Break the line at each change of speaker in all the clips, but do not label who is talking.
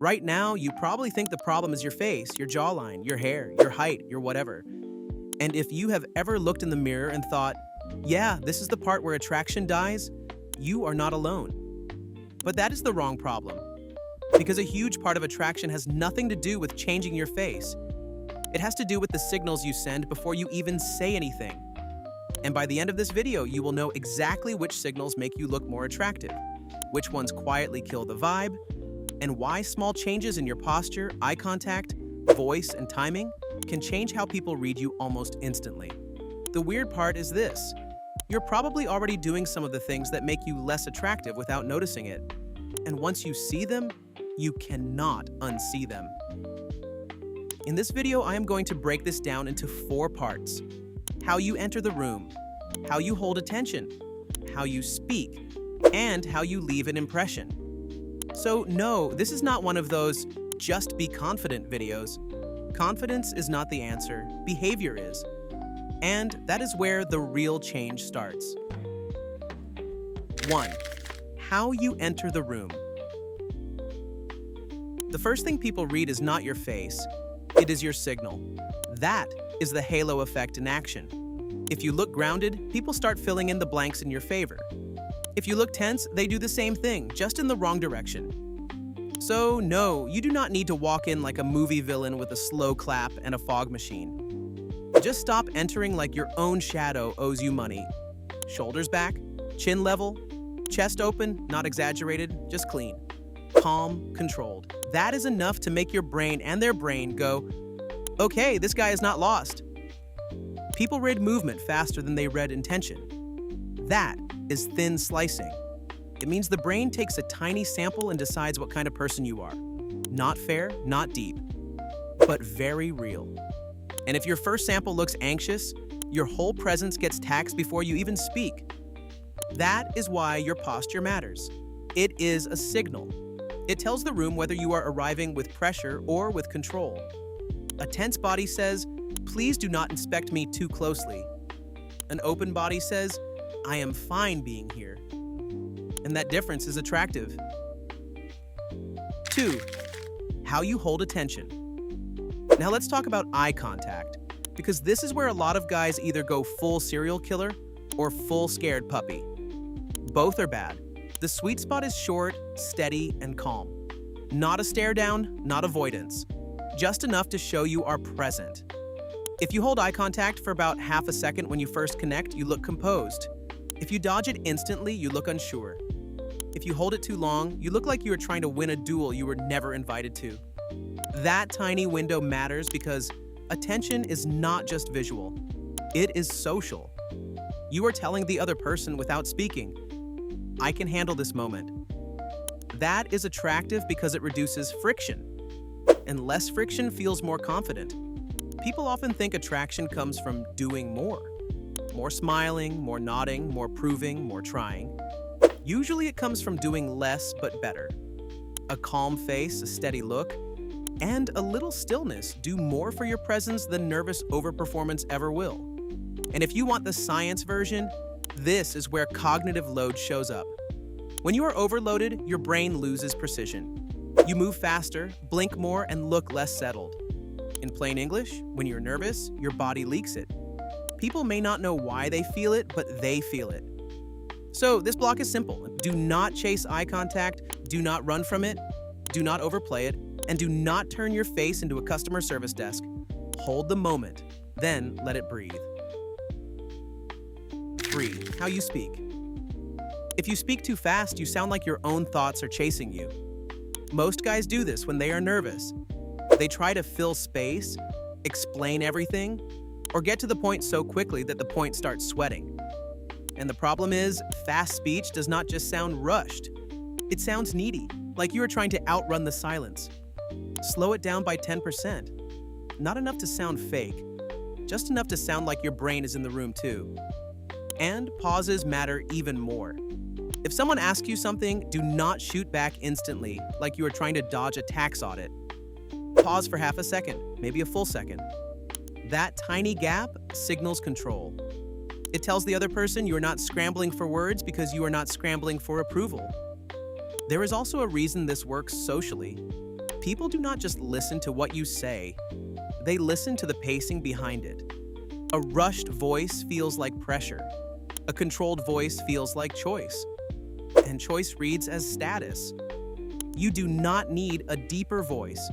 Right now, you probably think the problem is your face, your jawline, your hair, your height, your whatever. And if you have ever looked in the mirror and thought, yeah, this is the part where attraction dies, you are not alone. But that is the wrong problem. Because a huge part of attraction has nothing to do with changing your face. It has to do with the signals you send before you even say anything. And by the end of this video, you will know exactly which signals make you look more attractive, which ones quietly kill the vibe, and why small changes in your posture, eye contact, voice, and timing can change how people read you almost instantly. The weird part is this: you're probably already doing some of the things that make you less attractive without noticing it. And once you see them, you cannot unsee them. In this video, I am going to break this down into 4 parts: how you enter the room, how you hold attention, how you speak, and how you leave an impression. So no, this is not one of those just be confident videos. Confidence is not the answer, behavior is. And that is where the real change starts. 1. How you enter the room. The first thing people read is not your face, it is your signal. That is the halo effect in action. If you look grounded, people start filling in the blanks in your favor. If you look tense, they do the same thing, just in the wrong direction. So no, you do not need to walk in like a movie villain with a slow clap and a fog machine. Just stop entering like your own shadow owes you money. Shoulders back, chin level, chest open, not exaggerated, just clean. Calm, controlled. That is enough to make your brain and their brain go, okay, this guy is not lost. People read movement faster than they read intention. That is thin slicing. It means the brain takes a tiny sample and decides what kind of person you are. Not fair, not deep, but very real. And if your first sample looks anxious, your whole presence gets taxed before you even speak. That is why your posture matters. It is a signal. It tells the room whether you are arriving with pressure or with control. A tense body says, please do not inspect me too closely. An open body says, I am fine being here. And that difference is attractive. 2. How you hold attention. Now let's talk about eye contact, because this is where a lot of guys either go full serial killer or full scared puppy. Both are bad. The sweet spot is short, steady, and calm. Not a stare down, not avoidance. Just enough to show you are present. If you hold eye contact for about half a second when you first connect, you look composed. If you dodge it instantly, you look unsure. If you hold it too long, you look like you are trying to win a duel you were never invited to. That tiny window matters because attention is not just visual. It is social. You are telling the other person without speaking, I can handle this moment. That is attractive because it reduces friction. And less friction feels more confident. People often think attraction comes from doing more. More smiling, more nodding, more proving, more trying. Usually it comes from doing less but better. A calm face, a steady look, and a little stillness do more for your presence than nervous overperformance ever will. And if you want the science version, this is where cognitive load shows up. When you are overloaded, your brain loses precision. You move faster, blink more, and look less settled. In plain English, when you're nervous, your body leaks it. People may not know why they feel it, but they feel it. So this block is simple. Do not chase eye contact, do not run from it, do not overplay it, and do not turn your face into a customer service desk. Hold the moment, then let it breathe. 3. How you speak. If you speak too fast, you sound like your own thoughts are chasing you. Most guys do this when they are nervous. They try to fill space, explain everything, or get to the point so quickly that the point starts sweating. And the problem is, fast speech does not just sound rushed. It sounds needy, like you are trying to outrun the silence. Slow it down by 10%. Not enough to sound fake, just enough to sound like your brain is in the room too. And pauses matter even more. If someone asks you something, do not shoot back instantly, like you are trying to dodge a tax audit. Pause for half a second, maybe a full second. That tiny gap signals control. It tells the other person you are not scrambling for words because you are not scrambling for approval. There is also a reason this works socially. People do not just listen to what you say, they listen to the pacing behind it. A rushed voice feels like pressure. A controlled voice feels like choice. And choice reads as status. You do not need a deeper voice.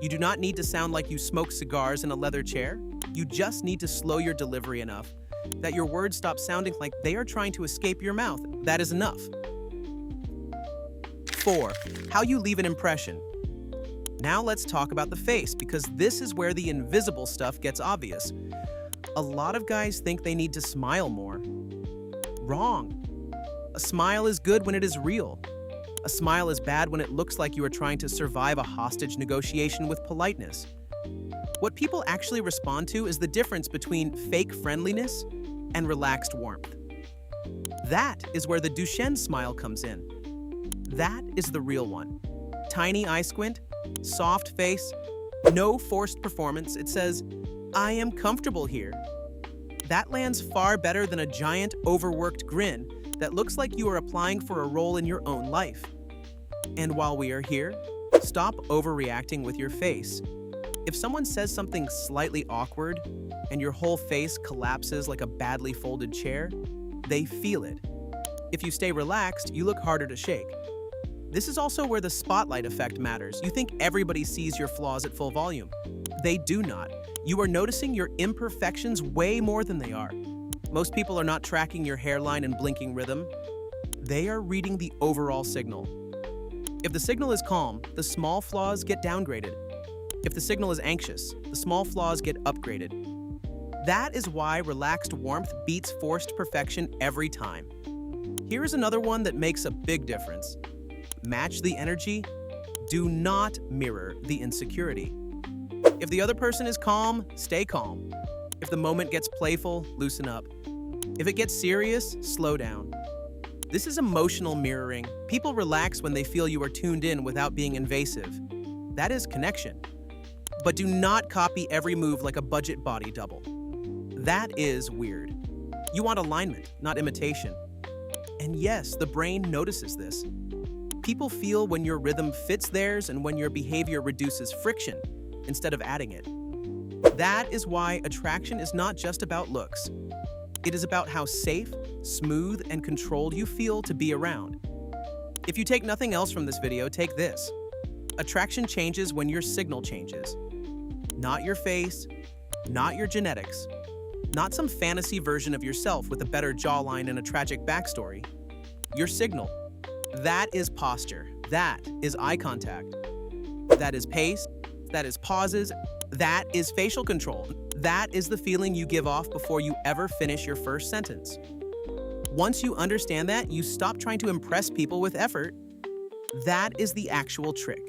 You do not need to sound like you smoke cigars in a leather chair. You just need to slow your delivery enough that your words stop sounding like they are trying to escape your mouth. That is enough. 4. How you leave an impression. Now let's talk about the face, because this is where the invisible stuff gets obvious. A lot of guys think they need to smile more. Wrong. A smile is good when it is real. A smile is bad when it looks like you are trying to survive a hostage negotiation with politeness. What people actually respond to is the difference between fake friendliness and relaxed warmth. That is where the Duchenne smile comes in. That is the real one. Tiny eye squint, soft face, no forced performance. It says, "I am comfortable here." That lands far better than a giant, overworked grin that looks like you are applying for a role in your own life. And while we are here, stop overreacting with your face. If someone says something slightly awkward and your whole face collapses like a badly folded chair, they feel it. If you stay relaxed, you look harder to shake. This is also where the spotlight effect matters. You think everybody sees your flaws at full volume. They do not. You are noticing your imperfections way more than they are. Most people are not tracking your hairline and blinking rhythm. They are reading the overall signal. If the signal is calm, the small flaws get downgraded. If the signal is anxious, the small flaws get upgraded. That is why relaxed warmth beats forced perfection every time. Here is another one that makes a big difference. Match the energy. Do not mirror the insecurity. If the other person is calm, stay calm. If the moment gets playful, loosen up. If it gets serious, slow down. This is emotional mirroring. People relax when they feel you are tuned in without being invasive. That is connection. But do not copy every move like a budget body double. That is weird. You want alignment, not imitation. And yes, the brain notices this. People feel when your rhythm fits theirs and when your behavior reduces friction instead of adding it. That is why attraction is not just about looks. It is about how safe, smooth, and controlled you feel to be around. If you take nothing else from this video, take this. Attraction changes when your signal changes. Not your face, not your genetics, not some fantasy version of yourself with a better jawline and a tragic backstory. Your signal. That is posture. That is eye contact. That is pace. That is pauses. That is facial control. That is the feeling you give off before you ever finish your first sentence. Once you understand that, you stop trying to impress people with effort. That is the actual trick.